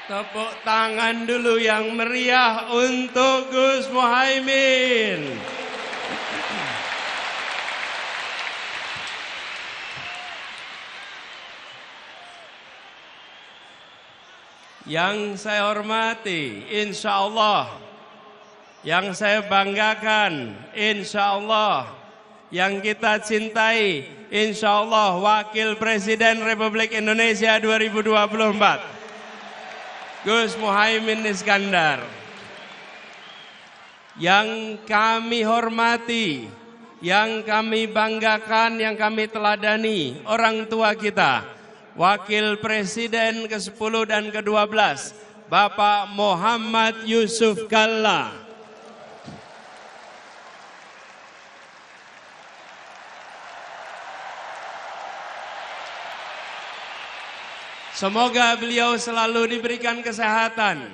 Tepuk tangan dulu yang meriah untuk Gus Muhaimin. Yang saya hormati, insya Allah. Yang saya banggakan, insya Allah. Yang kita cintai, insya Allah, Wakil Presiden Republik Indonesia 2024. Gus Muhaimin Iskandar. Yang kami hormati, yang kami banggakan, yang kami teladani, orang tua kita, Wakil Presiden ke-10 dan ke-12, Bapak Muhammad Yusuf Kalla. Semoga beliau selalu diberikan kesehatan,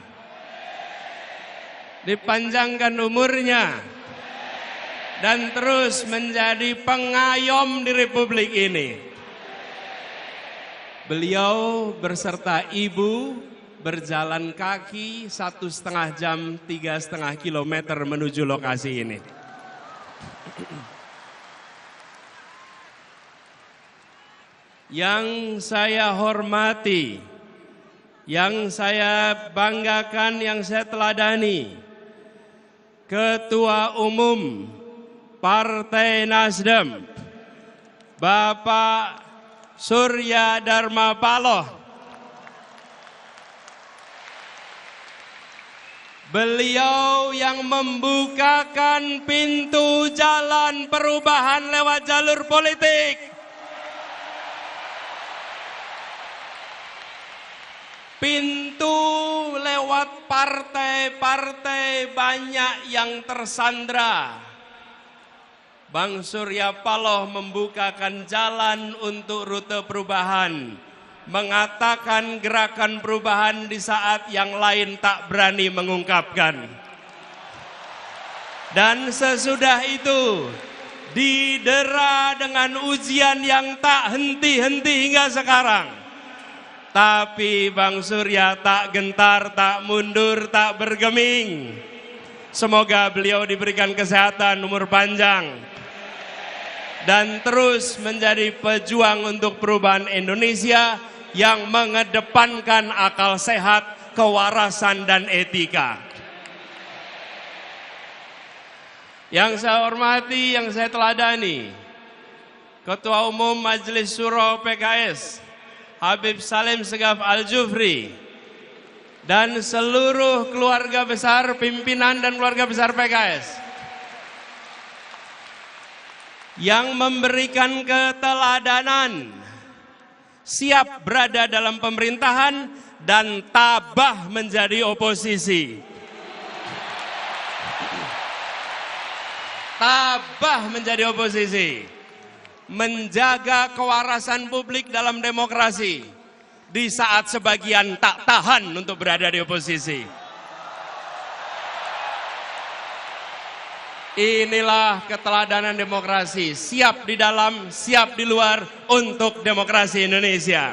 dipanjangkan umurnya, dan terus menjadi pengayom di Republik ini. Beliau berserta ibu berjalan kaki 1,5 jam, 3,5 kilometer menuju lokasi ini. Yang saya hormati, yang saya banggakan, yang saya teladani, Ketua Umum Partai Nasdem, Bapak Surya Dharma Paloh. Beliau yang membukakan pintu jalan perubahan lewat jalur politik. Pintu lewat partai-partai banyak yang tersandra. Bang Surya Paloh membukakan jalan untuk rute perubahan, mengatakan gerakan perubahan di saat yang lain tak berani mengungkapkan. Dan sesudah itu didera dengan ujian yang tak henti-henti hingga sekarang. Tapi Bang Surya tak gentar, tak mundur, tak bergeming. Semoga beliau diberikan kesehatan, umur panjang, dan terus menjadi pejuang untuk perubahan Indonesia yang mengedepankan akal sehat, kewarasan, dan etika. Yang saya hormati, yang saya teladani, Ketua Umum Majelis Syuro PKS, Habib Salim Segaf Al-Jufri, dan seluruh keluarga besar, pimpinan dan keluarga besar PKS yang memberikan keteladanan, siap berada dalam pemerintahan dan tabah menjadi oposisi. Tabah menjadi oposisi. Menjaga kewarasan publik dalam demokrasi di saat sebagian tak tahan untuk berada di oposisi. Inilah keteladanan demokrasi, siap di dalam, siap di luar untuk demokrasi Indonesia.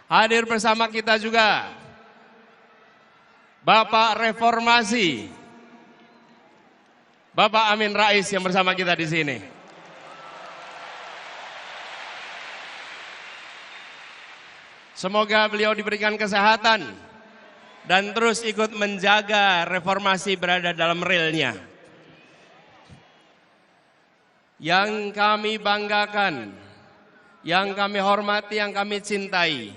Hadir bersama kita juga Bapak Reformasi, Bapak Amin Rais yang bersama kita di sini. Semoga beliau diberikan kesehatan dan terus ikut menjaga reformasi berada dalam relnya. Yang kami banggakan, yang kami hormati, yang kami cintai,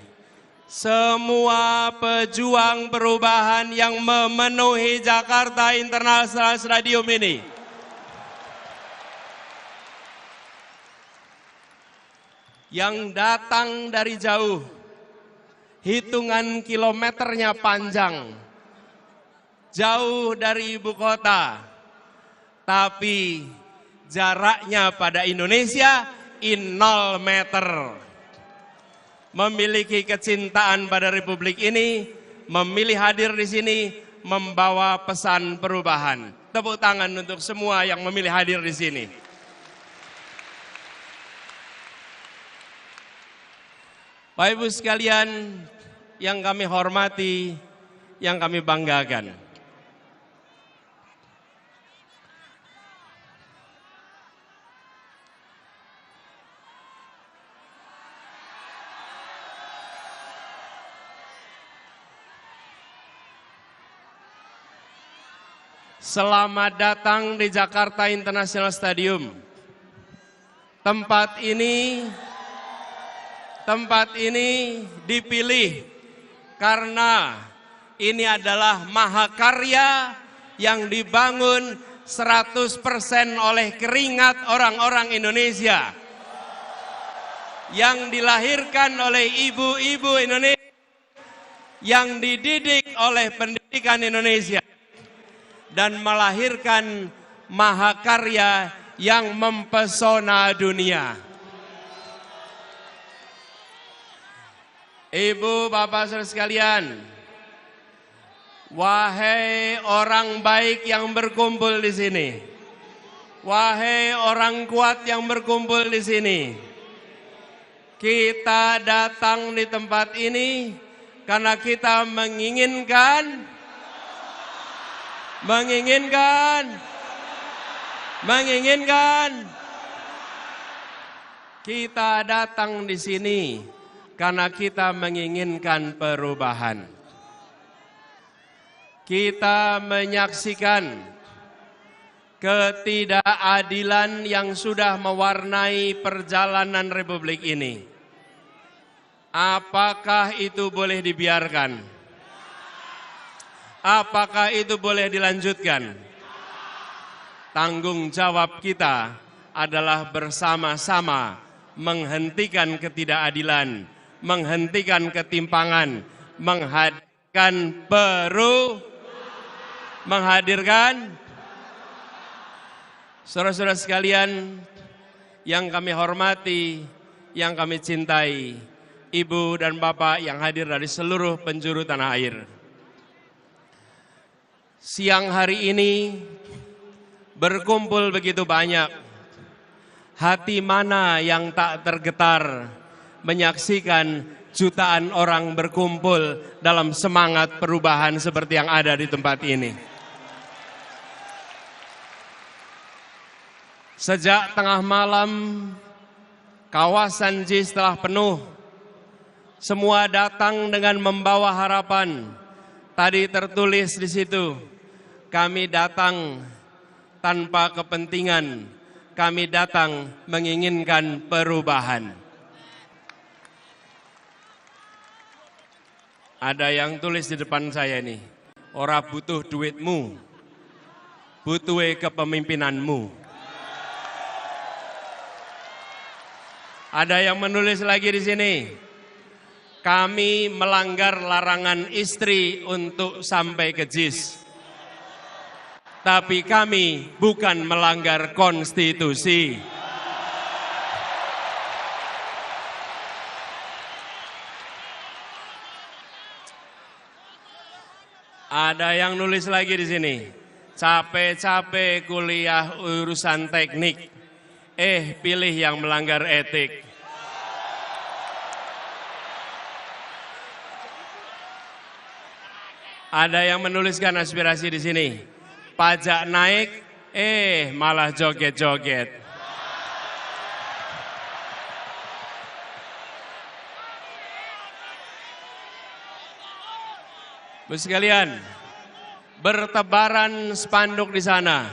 semua pejuang perubahan yang memenuhi Jakarta International Stadium ini. Yang datang dari jauh, hitungan kilometernya panjang, jauh dari ibu kota, tapi jaraknya pada Indonesia in 0 meter. Memiliki kecintaan pada Republik ini, memilih hadir di sini, membawa pesan perubahan. Tepuk tangan untuk semua yang memilih hadir di sini. Bapak Ibu sekalian yang kami hormati, yang kami banggakan. Selamat datang di Jakarta International Stadium. Tempat ini dipilih karena ini adalah mahakarya yang dibangun 100% oleh keringat orang-orang Indonesia. Yang dilahirkan oleh ibu-ibu Indonesia, yang dididik oleh pendidikan Indonesia, dan melahirkan mahakarya yang mempesona dunia. Ibu, bapak, saudara sekalian, wahai orang baik yang berkumpul di sini, wahai orang kuat yang berkumpul di sini, kita datang di tempat ini karena kita menginginkan kita datang di sini karena kita menginginkan perubahan. Kita menyaksikan ketidakadilan yang sudah mewarnai perjalanan Republik ini. Apakah itu boleh dibiarkan? Apakah itu boleh dilanjutkan? Tanggung jawab kita adalah bersama-sama menghentikan ketidakadilan, menghentikan ketimpangan, menghadirkan saudara-saudara sekalian yang kami hormati, yang kami cintai, ibu dan bapak yang hadir dari seluruh penjuru tanah air. Siang hari ini berkumpul begitu banyak. Hati mana yang tak tergetar menyaksikan jutaan orang berkumpul dalam semangat perubahan seperti yang ada di tempat ini. Sejak tengah malam, kawasan JIS telah penuh. Semua datang dengan membawa harapan. Tadi tertulis di situ, kami datang tanpa kepentingan, kami datang menginginkan perubahan. Ada yang tulis di depan saya nih, ora butuh duitmu, butuh kepemimpinanmu. Ada yang menulis lagi di sini, kami melanggar larangan istri untuk sampai ke JIS. Tapi kami bukan melanggar konstitusi. Ada yang nulis lagi di sini, capek-capek kuliah urusan teknik, pilih yang melanggar etik. Ada yang menuliskan aspirasi di sini. Pajak naik, malah joget-joget. Bu sekalian, bertebaran spanduk di sana.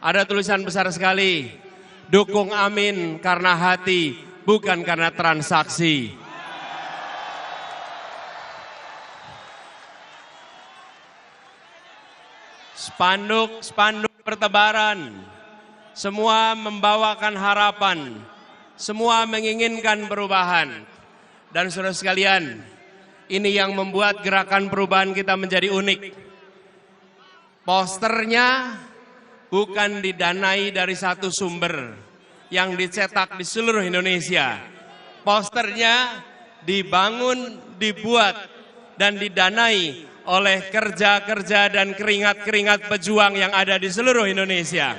Ada tulisan besar sekali, dukung Amin karena hati, bukan karena transaksi. Spanduk bertebaran, semua membawakan harapan, semua menginginkan perubahan. Dan saudara sekalian, ini yang membuat gerakan perubahan kita menjadi unik. Posternya bukan didanai dari satu sumber, yang dicetak di seluruh Indonesia. Posternya dibangun, dibuat, dan didanai oleh kerja-kerja dan keringat-keringat pejuang yang ada di seluruh Indonesia.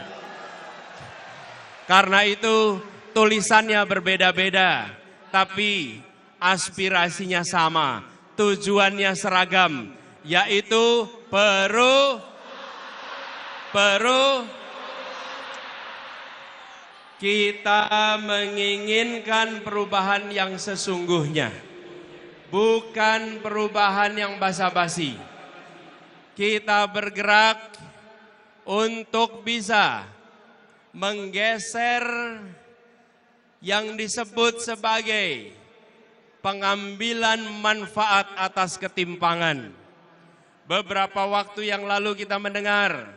Karena itu tulisannya berbeda-beda, tapi aspirasinya sama, tujuannya seragam, yaitu kita menginginkan perubahan yang sesungguhnya, bukan perubahan yang basa-basi. Kita bergerak untuk bisa menggeser yang disebut sebagai pengambilan manfaat atas ketimpangan. Beberapa waktu yang lalu kita mendengar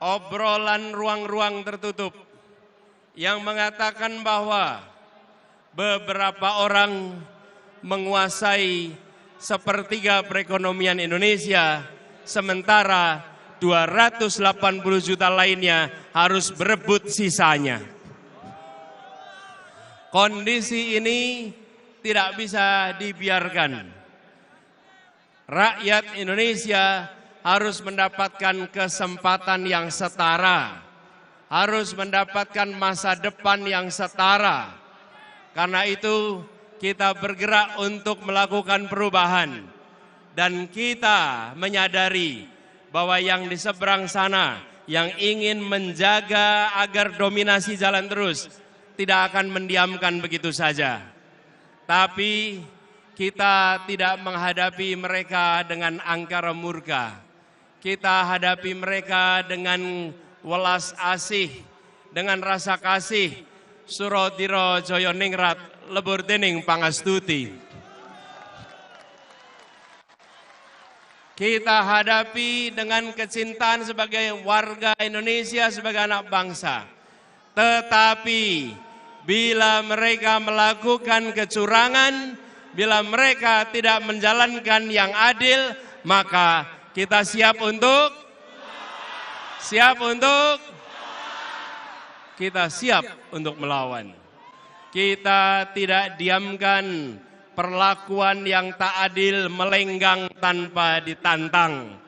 obrolan ruang-ruang tertutup yang mengatakan bahwa beberapa orang menguasai sepertiga perekonomian Indonesia, sementara 280 juta lainnya harus berebut sisanya. Kondisi ini tidak bisa dibiarkan. Rakyat Indonesia harus mendapatkan kesempatan yang setara, harus mendapatkan masa depan yang setara. Karena itu kita bergerak untuk melakukan perubahan. Dan kita menyadari bahwa yang di seberang sana yang ingin menjaga agar dominasi jalan terus tidak akan mendiamkan begitu saja. Tapi kita tidak menghadapi mereka dengan angkara murka. Kita hadapi mereka dengan welas asih, dengan rasa kasih. Surodiro Joyoningrat lebur dening pangastuti. Kita hadapi dengan kecintaan sebagai warga Indonesia, sebagai anak bangsa. Tetapi bila mereka melakukan kecurangan, bila mereka tidak menjalankan yang adil, maka kita siap untuk melawan. Kita tidak diamkan perlakuan yang tak adil melenggang tanpa ditantang.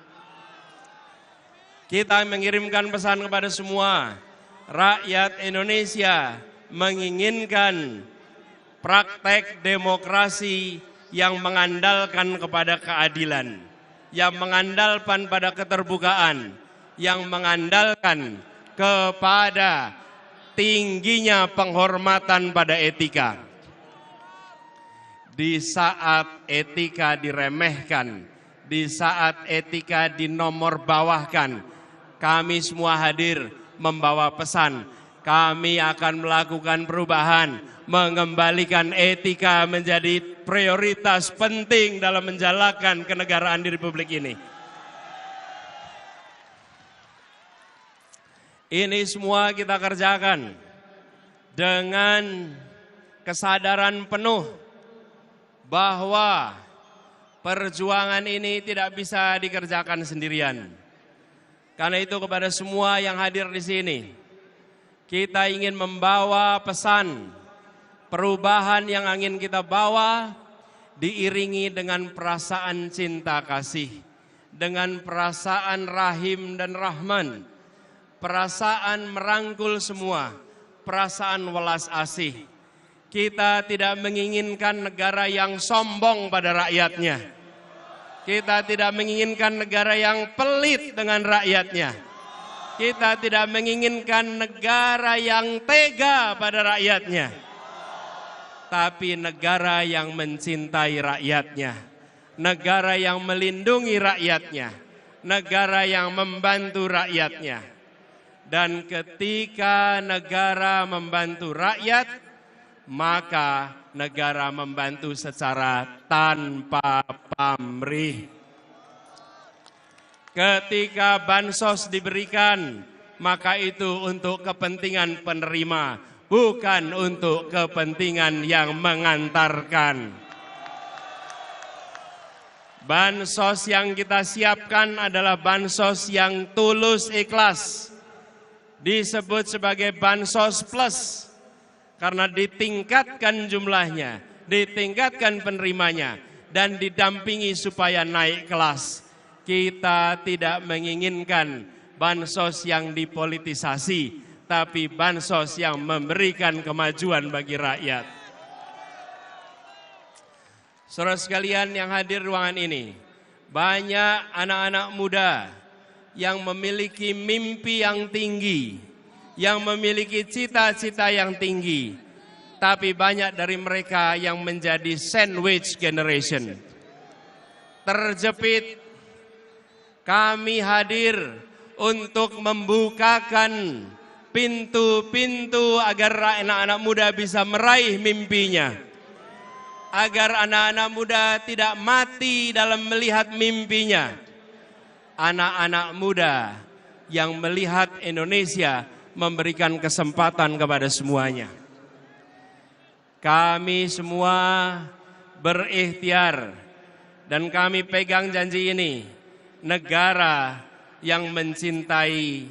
Kita mengirimkan pesan kepada semua rakyat Indonesia, menginginkan praktek demokrasi yang mengandalkan kepada keadilan, yang mengandalkan pada keterbukaan, yang mengandalkan kepada tingginya penghormatan pada etika. Di saat etika diremehkan, di saat etika dinomorbawahkan, kami semua hadir membawa pesan. Kami akan melakukan perubahan, mengembalikan etika menjadi prioritas penting dalam menjalankan kenegaraan di Republik ini. Ini semua kita kerjakan dengan kesadaran penuh bahwa perjuangan ini tidak bisa dikerjakan sendirian. Karena itu kepada semua yang hadir di sini, kita ingin membawa pesan perubahan yang ingin kita bawa diiringi dengan perasaan cinta kasih, dengan perasaan rahim dan rahman, perasaan merangkul semua, perasaan welas asih. Kita tidak menginginkan negara yang sombong pada rakyatnya. Kita tidak menginginkan negara yang pelit dengan rakyatnya. Kita tidak menginginkan negara yang tega pada rakyatnya. Tapi negara yang mencintai rakyatnya. Negara yang melindungi rakyatnya. Negara yang membantu rakyatnya. Dan ketika negara membantu rakyat, maka negara membantu secara tanpa pamrih. Ketika bansos diberikan, maka itu untuk kepentingan penerima, bukan untuk kepentingan yang mengantarkan. Bansos yang kita siapkan adalah bansos yang tulus ikhlas. disebut sebagai Bansos Plus karena ditingkatkan jumlahnya, ditingkatkan penerimanya, dan didampingi supaya naik kelas. Kita tidak menginginkan bansos yang dipolitisasi, tapi bansos yang memberikan kemajuan bagi rakyat. Saudara sekalian yang hadir ruangan ini, banyak anak-anak muda yang memiliki mimpi yang tinggi, yang memiliki cita-cita yang tinggi, tapi banyak dari mereka yang menjadi sandwich generation. Terjepit. Kami hadir untuk membukakan pintu-pintu agar anak-anak muda bisa meraih mimpinya. Agar anak-anak muda tidak mati dalam melihat mimpinya. Anak-anak muda yang melihat Indonesia memberikan kesempatan kepada semuanya. Kami semua berikhtiar dan kami pegang janji ini. Negara yang mencintai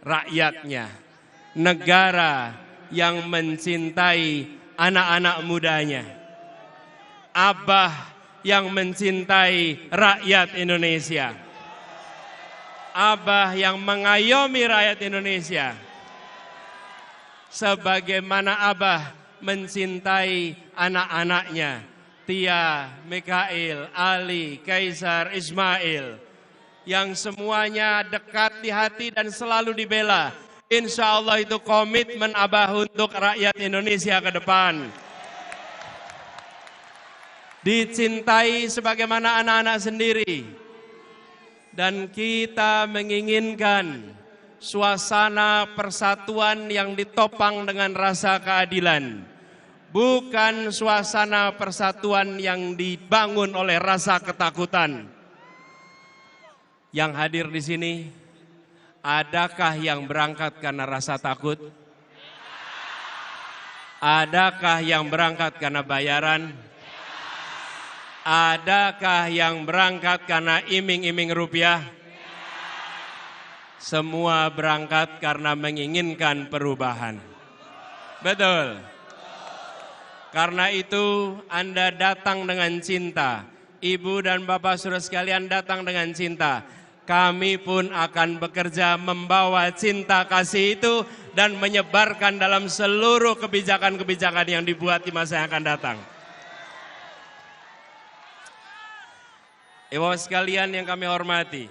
rakyatnya. Negara yang mencintai anak-anak mudanya. Abah yang mencintai rakyat Indonesia. Abah yang mengayomi rakyat Indonesia. Sebagaimana Abah mencintai anak-anaknya. Tia, Mikail, Ali, Kaisar, Ismail. Yang semuanya dekat di hati dan selalu dibela. Insya Allah itu komitmen Abah untuk rakyat Indonesia ke depan. Dicintai sebagaimana anak-anak sendiri. Dan kita menginginkan suasana persatuan yang ditopang dengan rasa keadilan. Bukan suasana persatuan yang dibangun oleh rasa ketakutan. Yang hadir di sini, adakah yang berangkat karena rasa takut? Adakah yang berangkat karena bayaran? Adakah yang berangkat karena iming-iming rupiah? Semua berangkat karena menginginkan perubahan. Betul. Karena itu Anda datang dengan cinta. Ibu dan Bapak saudara sekalian datang dengan cinta. Kami pun akan bekerja membawa cinta kasih itu dan menyebarkan dalam seluruh kebijakan-kebijakan yang dibuat di masa yang akan datang. Ibu sekalian yang kami hormati,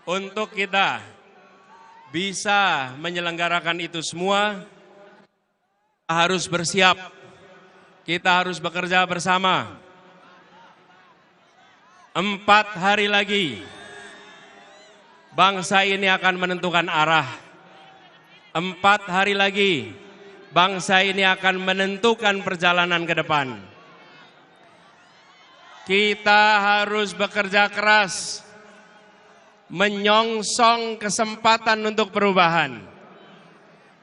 untuk kita bisa menyelenggarakan itu semua, kita harus bersiap, kita harus bekerja bersama. 4 hari lagi, bangsa ini akan menentukan arah. 4 hari lagi, bangsa ini akan menentukan perjalanan ke depan. Kita harus bekerja keras, menyongsong kesempatan untuk perubahan.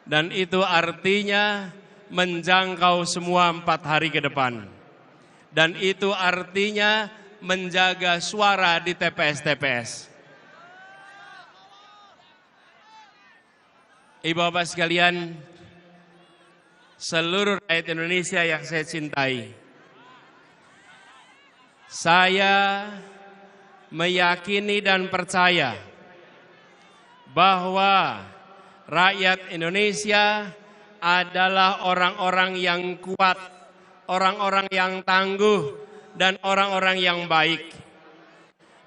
Dan itu artinya menjangkau semua 4 hari ke depan. Dan itu artinya menjaga suara di TPS-TPS. Ibu bapak sekalian, seluruh rakyat Indonesia yang saya cintai, saya meyakini dan percaya bahwa rakyat Indonesia adalah orang-orang yang kuat, orang-orang yang tangguh, dan orang-orang yang baik.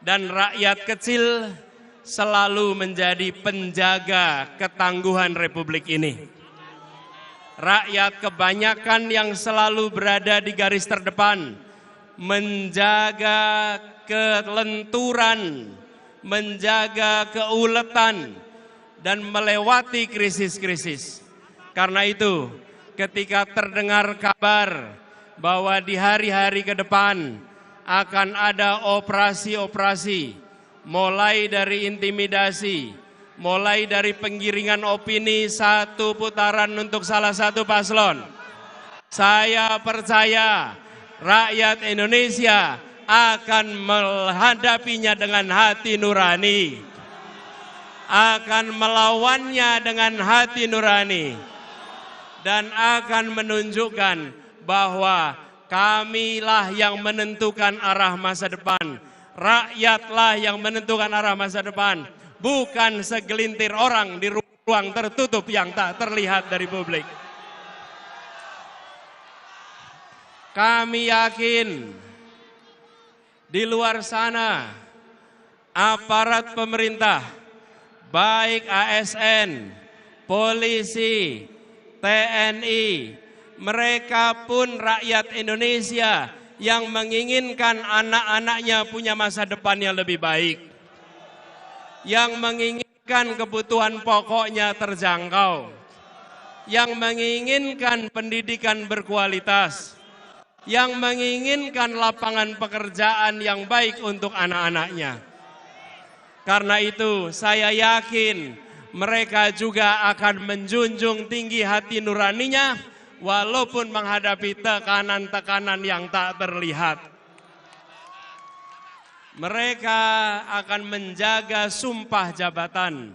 Dan rakyat kecil selalu menjadi penjaga ketangguhan Republik ini. Rakyat kebanyakan yang selalu berada di garis terdepan, menjaga kelenturan, menjaga keuletan, dan melewati krisis-krisis. Karena itu, ketika terdengar kabar bahwa di hari-hari ke depan akan ada operasi-operasi, mulai dari intimidasi, mulai dari penggiringan opini satu putaran untuk salah satu paslon. Saya percaya rakyat Indonesia akan menghadapinya dengan hati nurani. akan melawannya dengan hati nurani dan akan menunjukkan bahwa kamilah yang menentukan arah masa depan, rakyatlah yang menentukan arah masa depan, bukan segelintir orang di ruang tertutup yang tak terlihat dari publik. Kami yakin di luar sana aparat pemerintah, baik ASN, polisi, TNI, mereka pun rakyat Indonesia yang menginginkan anak-anaknya punya masa depan yang lebih baik, yang menginginkan kebutuhan pokoknya terjangkau, yang menginginkan pendidikan berkualitas, yang menginginkan lapangan pekerjaan yang baik untuk anak-anaknya. Karena itu saya yakin mereka juga akan menjunjung tinggi hati nuraninya walaupun menghadapi tekanan-tekanan yang tak terlihat. Mereka akan menjaga sumpah jabatan,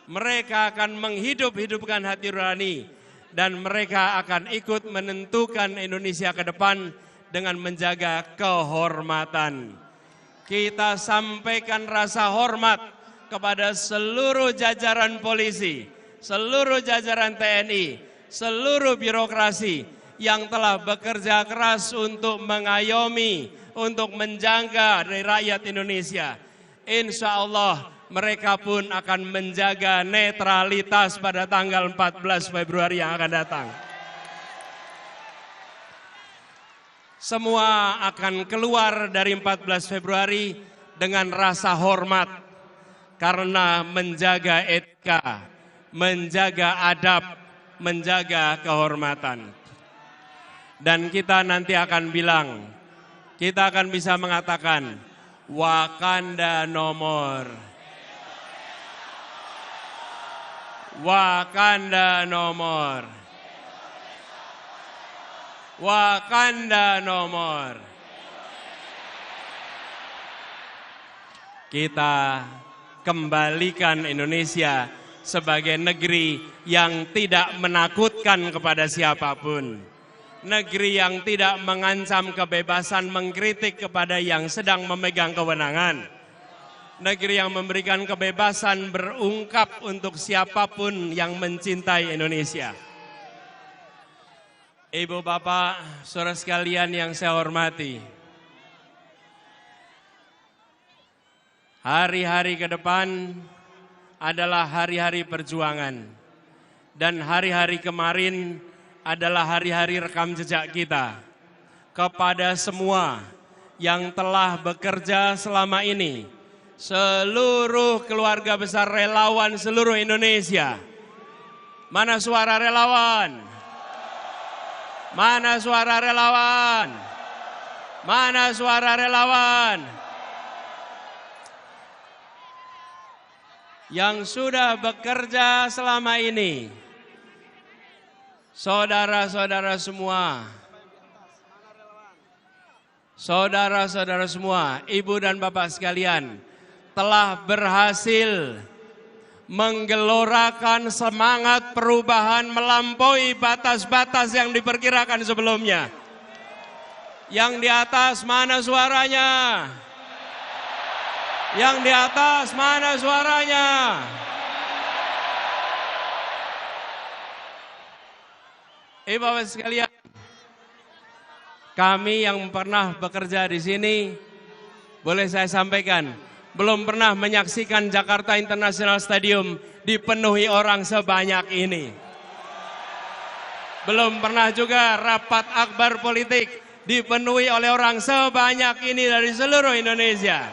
mereka akan menghidup-hidupkan hati nurani, dan mereka akan ikut menentukan Indonesia ke depan dengan menjaga kehormatan. Kita sampaikan rasa hormat kepada seluruh jajaran polisi, seluruh jajaran TNI, seluruh birokrasi yang telah bekerja keras untuk mengayomi, untuk menjaga dari rakyat Indonesia. Insya Allah mereka pun akan menjaga netralitas pada tanggal 14 Februari yang akan datang. Semua akan keluar dari 14 Februari dengan rasa hormat karena menjaga etika, menjaga adab, menjaga kehormatan. Dan kita nanti akan bilang, kita akan bisa mengatakan, Wakanda nomor. Wakanda nomor. Wakanda nomor. Kita kembalikan Indonesia sebagai negeri yang tidak menakutkan kepada siapapun. Negeri yang tidak mengancam kebebasan mengkritik kepada yang sedang memegang kewenangan. Negeri yang memberikan kebebasan berungkap untuk siapapun yang mencintai Indonesia. Ibu bapak, saudara sekalian yang saya hormati. Hari-hari ke depan adalah hari-hari perjuangan. Dan hari-hari kemarin adalah hari-hari rekam jejak kita. Kepada semua yang telah bekerja selama ini, seluruh keluarga besar relawan seluruh Indonesia. Mana suara relawan? Mana suara relawan? Mana suara relawan? Yang sudah bekerja selama ini. Saudara-saudara semua. Saudara-saudara semua, ibu dan bapak sekalian, telah berhasil menggelorakan semangat perubahan melampaui batas-batas yang diperkirakan sebelumnya. Yang di atas mana suaranya? Yang di atas mana suaranya? Ibu bapak sekalian, kami yang pernah bekerja di sini, boleh saya sampaikan, belum pernah menyaksikan Jakarta International Stadium dipenuhi orang sebanyak ini. Belum pernah juga rapat akbar politik dipenuhi oleh orang sebanyak ini dari seluruh Indonesia.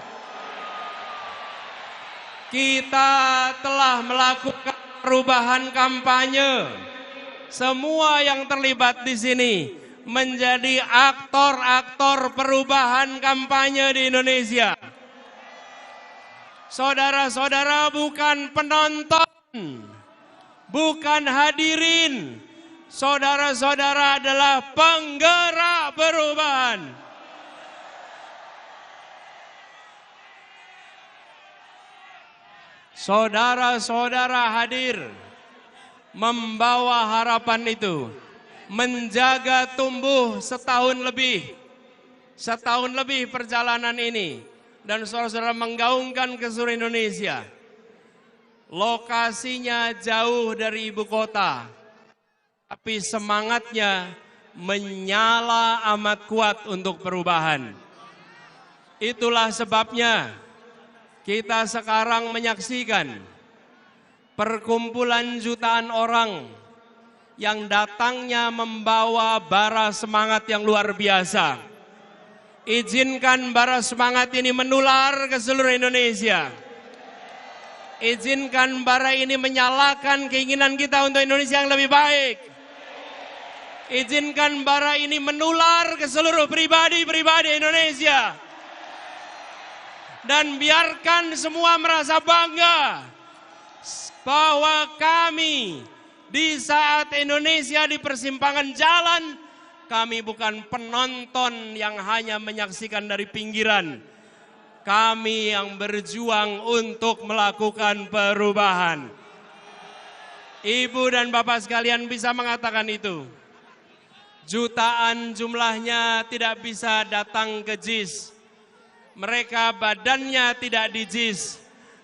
Kita telah melakukan perubahan kampanye. Semua yang terlibat di sini menjadi aktor-aktor perubahan kampanye di Indonesia. Saudara-saudara bukan penonton, bukan hadirin. Saudara-saudara adalah penggerak perubahan. saudara-saudara hadir membawa harapan itu, menjaga tumbuh setahun lebih perjalanan ini, dan saudara-saudara menggaungkan ke seluruh Indonesia. Lokasinya jauh dari ibu kota, tapi semangatnya menyala amat kuat untuk perubahan. Itulah sebabnya kita sekarang menyaksikan perkumpulan jutaan orang yang datangnya membawa bara semangat yang luar biasa. Izinkan bara semangat ini menular ke seluruh Indonesia. Izinkan bara ini menyalakan keinginan kita untuk Indonesia yang lebih baik. Izinkan bara ini menular ke seluruh pribadi-pribadi Indonesia. Dan biarkan semua merasa bangga bahwa kami di saat Indonesia di persimpangan jalan, kami bukan penonton yang hanya menyaksikan dari pinggiran. Kami yang berjuang untuk melakukan perubahan. Ibu dan bapak sekalian bisa mengatakan itu. Jutaan jumlahnya tidak bisa datang ke JIS. Mereka badannya tidak di JIS,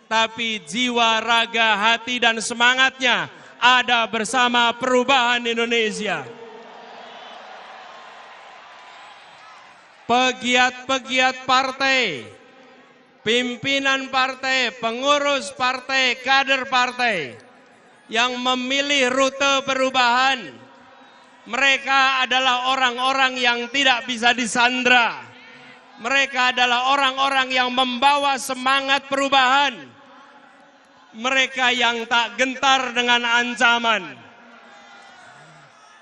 tapi jiwa, raga, hati, dan semangatnya ada bersama perubahan Indonesia. Pegiat-pegiat partai, pimpinan partai, pengurus partai, kader partai yang memilih rute perubahan, mereka adalah orang-orang yang tidak bisa disandra. Mereka adalah orang-orang yang membawa semangat perubahan. Mereka yang tak gentar dengan ancaman.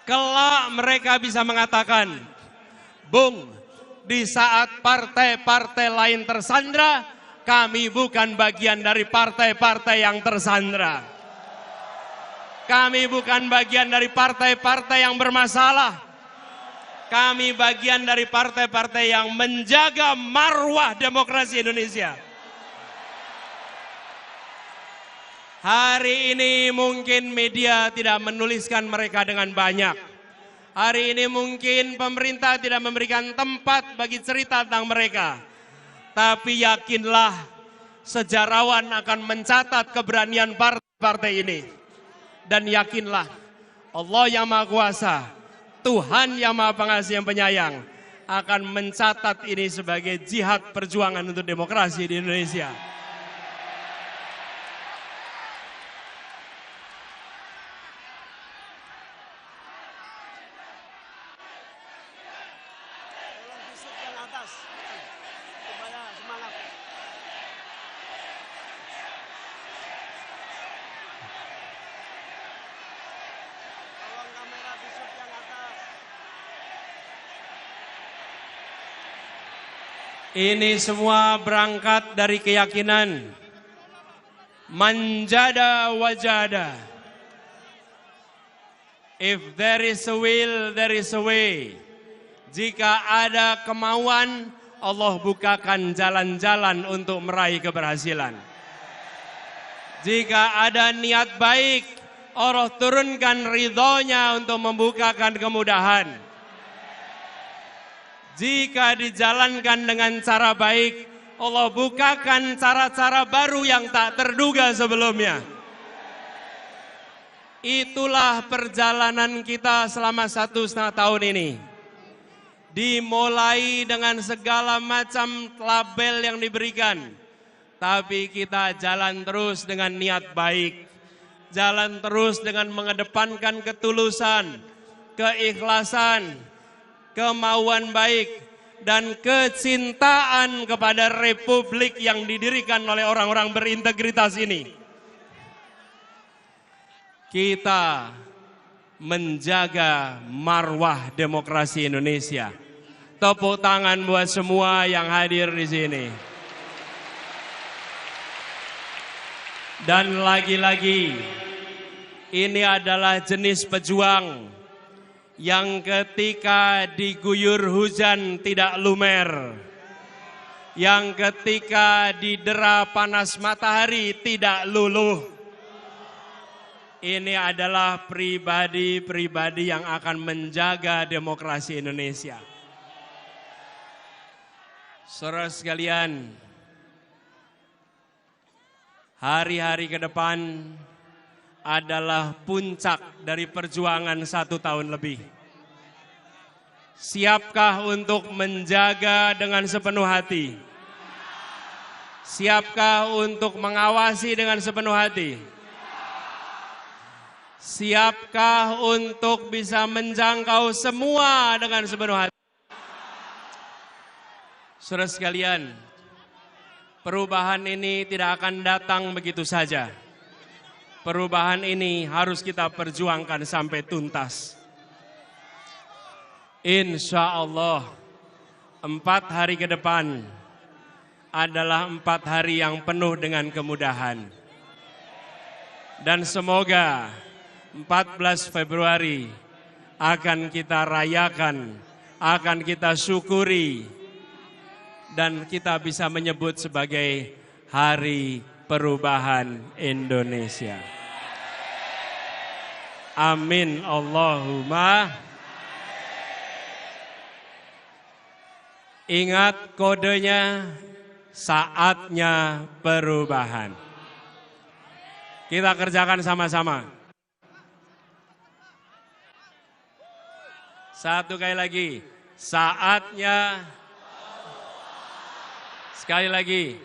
Kelak mereka bisa mengatakan, Bung, di saat partai-partai lain tersandra, kami bukan bagian dari partai-partai yang tersandra. Kami bukan bagian dari partai-partai yang bermasalah. Kami bagian dari partai-partai yang menjaga marwah demokrasi Indonesia. Hari ini mungkin media tidak menuliskan mereka dengan banyak. Hari ini mungkin pemerintah tidak memberikan tempat bagi cerita tentang mereka. Tapi yakinlah, sejarawan akan mencatat keberanian partai-partai ini. Dan yakinlah, Allah yang Maha Kuasa, Tuhan yang Maha Pengasih yang penyayang akan mencatat ini sebagai jihad perjuangan untuk demokrasi di Indonesia. Ini semua berangkat dari keyakinan manjada wajada. If there is a will, there is a way. Jika ada kemauan, Allah bukakan jalan-jalan untuk meraih keberhasilan. Jika ada niat baik, Allah turunkan ridhonya untuk membukakan kemudahan. Jika dijalankan dengan cara baik, Allah bukakan cara-cara baru yang tak terduga sebelumnya. Itulah perjalanan kita selama 1,5 tahun ini. Dimulai dengan segala macam label yang diberikan. Tapi kita jalan terus dengan niat baik. Jalan terus dengan mengedepankan ketulusan, keikhlasan, kemauan baik, dan kecintaan kepada republik yang didirikan oleh orang-orang berintegritas ini. Kita menjaga marwah demokrasi Indonesia. Tepuk tangan buat semua yang hadir di sini. Dan lagi-lagi, ini adalah jenis pejuang yang ketika diguyur hujan tidak lumer, yang ketika didera panas matahari tidak luluh. Ini adalah pribadi-pribadi yang akan menjaga demokrasi Indonesia. Saudara sekalian, hari-hari ke depan adalah puncak dari perjuangan 1 tahun lebih. Siapkah untuk menjaga dengan sepenuh hati? Siapkah untuk mengawasi dengan sepenuh hati? Siapkah untuk bisa menjangkau semua dengan sepenuh hati? Saudara sekalian, perubahan ini tidak akan datang begitu saja. Perubahan ini harus kita perjuangkan sampai tuntas. Insya Allah, 4 hari ke depan adalah 4 hari yang penuh dengan kemudahan. Dan semoga 14 Februari akan kita rayakan, akan kita syukuri, dan kita bisa menyebut sebagai Hari Perubahan Indonesia. Amin Allahumma. Ingat kodenya, saatnya perubahan. Kita kerjakan sama-sama. Satu kali lagi, saatnya. Sekali lagi,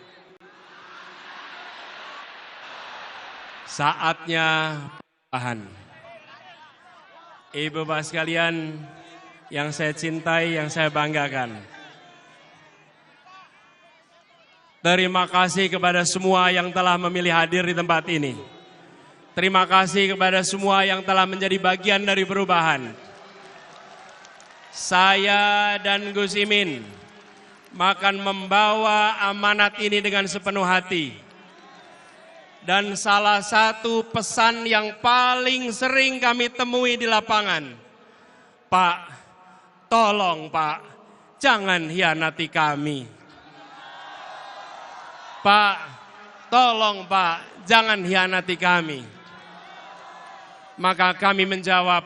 saatnya perubahan. Ibu bapak sekalian yang saya cintai, yang saya banggakan. Terima kasih kepada semua yang telah memilih hadir di tempat ini. Terima kasih kepada semua yang telah menjadi bagian dari perubahan. Saya dan Gus Imin akan membawa amanat ini dengan sepenuh hati. Dan salah satu pesan yang paling sering kami temui di lapangan, Pak, tolong Pak, jangan hianati kami. Pak, tolong Pak, jangan hianati kami. Maka kami menjawab,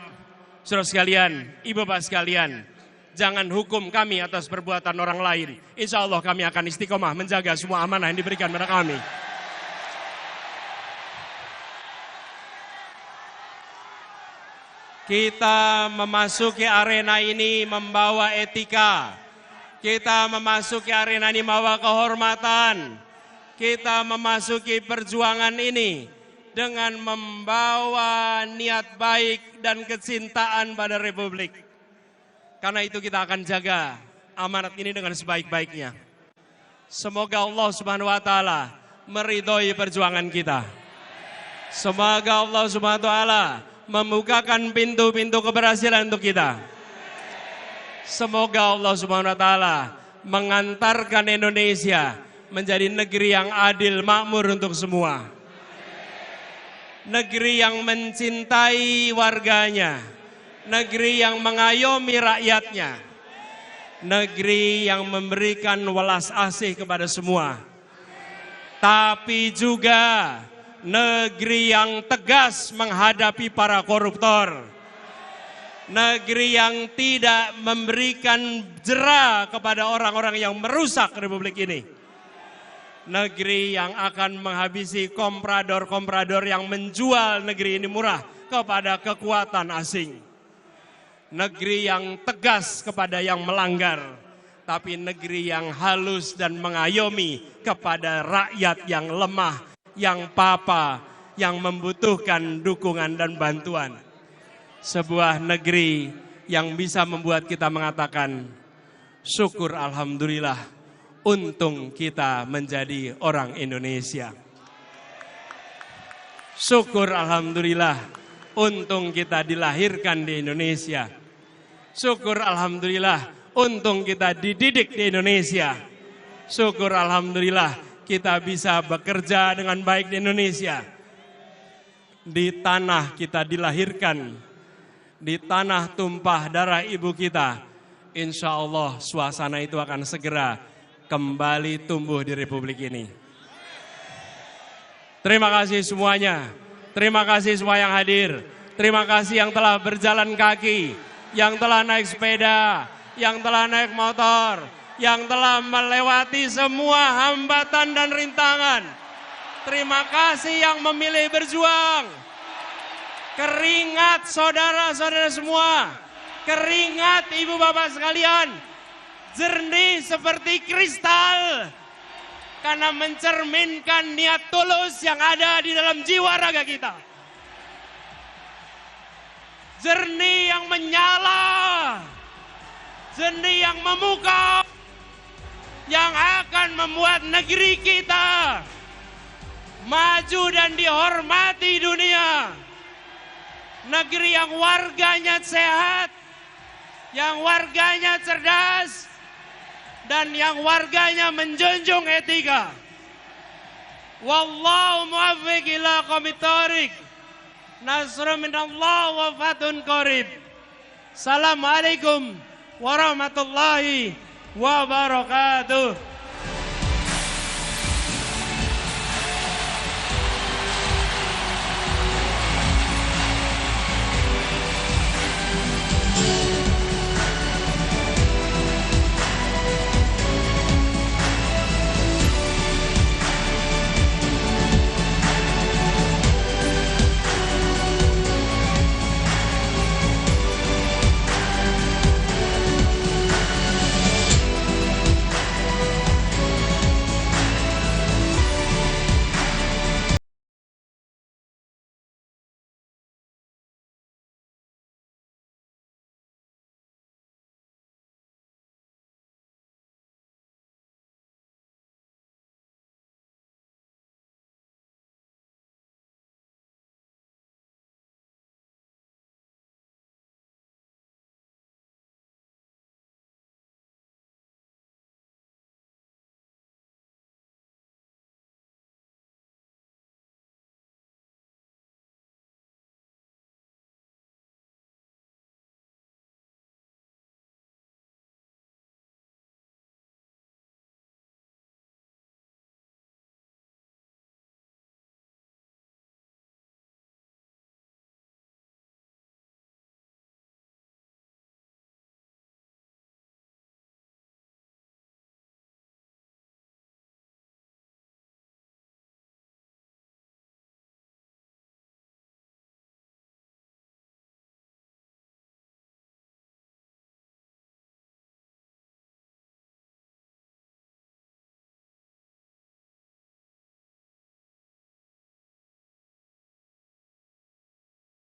saudara sekalian, ibu bapak sekalian, jangan hukum kami atas perbuatan orang lain. Insya Allah kami akan istiqomah menjaga semua amanah yang diberikan kepada kami. Kita memasuki arena ini membawa etika. Kita memasuki arena ini membawa kehormatan. Kita memasuki perjuangan ini dengan membawa niat baik dan kecintaan pada Republik. Karena itu kita akan jaga amanat ini dengan sebaik-baiknya. Semoga Allah Subhanahu wa taala meridhoi perjuangan kita. Semoga Allah Subhanahu wa taala membukakan pintu-pintu keberhasilan untuk kita. Semoga Allah Subhanahu wa taala mengantarkan Indonesia menjadi negeri yang adil, makmur untuk semua. Negeri yang mencintai warganya, negeri yang mengayomi rakyatnya, negeri yang memberikan welas asih kepada semua. Tapi juga negeri yang tegas menghadapi para koruptor. Negeri yang tidak memberikan jera kepada orang-orang yang merusak Republik ini. Negeri yang akan menghabisi komprador-komprador yang menjual negeri ini murah kepada kekuatan asing. Negeri yang tegas kepada yang melanggar, tapi negeri yang halus dan mengayomi kepada rakyat yang lemah, yang papa, yang membutuhkan dukungan dan bantuan. Sebuah negeri yang bisa membuat kita mengatakan, syukur alhamdulillah, untung kita menjadi orang Indonesia. Syukur alhamdulillah, untung kita dilahirkan di Indonesia. Syukur alhamdulillah, untung kita dididik di Indonesia. Syukur alhamdulillah, kita bisa bekerja dengan baik di Indonesia. Di tanah kita dilahirkan, di tanah tumpah darah ibu kita. Insya Allah suasana itu akan segera kembali tumbuh di Republik ini. Terima kasih semuanya, terima kasih semua yang hadir, terima kasih yang telah berjalan kaki, yang telah naik sepeda, yang telah naik motor, yang telah melewati semua hambatan dan rintangan. Terima kasih yang memilih berjuang. Keringat saudara-saudara semua, keringat ibu bapak sekalian, jernih seperti kristal, karena mencerminkan niat tulus yang ada di dalam jiwa raga kita. Jernih yang menyala, jernih yang memukau, yang akan membuat negeri kita maju dan dihormati dunia. Negeri yang warganya sehat, yang warganya cerdas, dan yang warganya menjunjung etika. Wallahu muwaffiq ila aqwamit thoriq. Nasrun minallah wa fathun qarib. Assalamualaikum warahmatullahi wabarakatuh.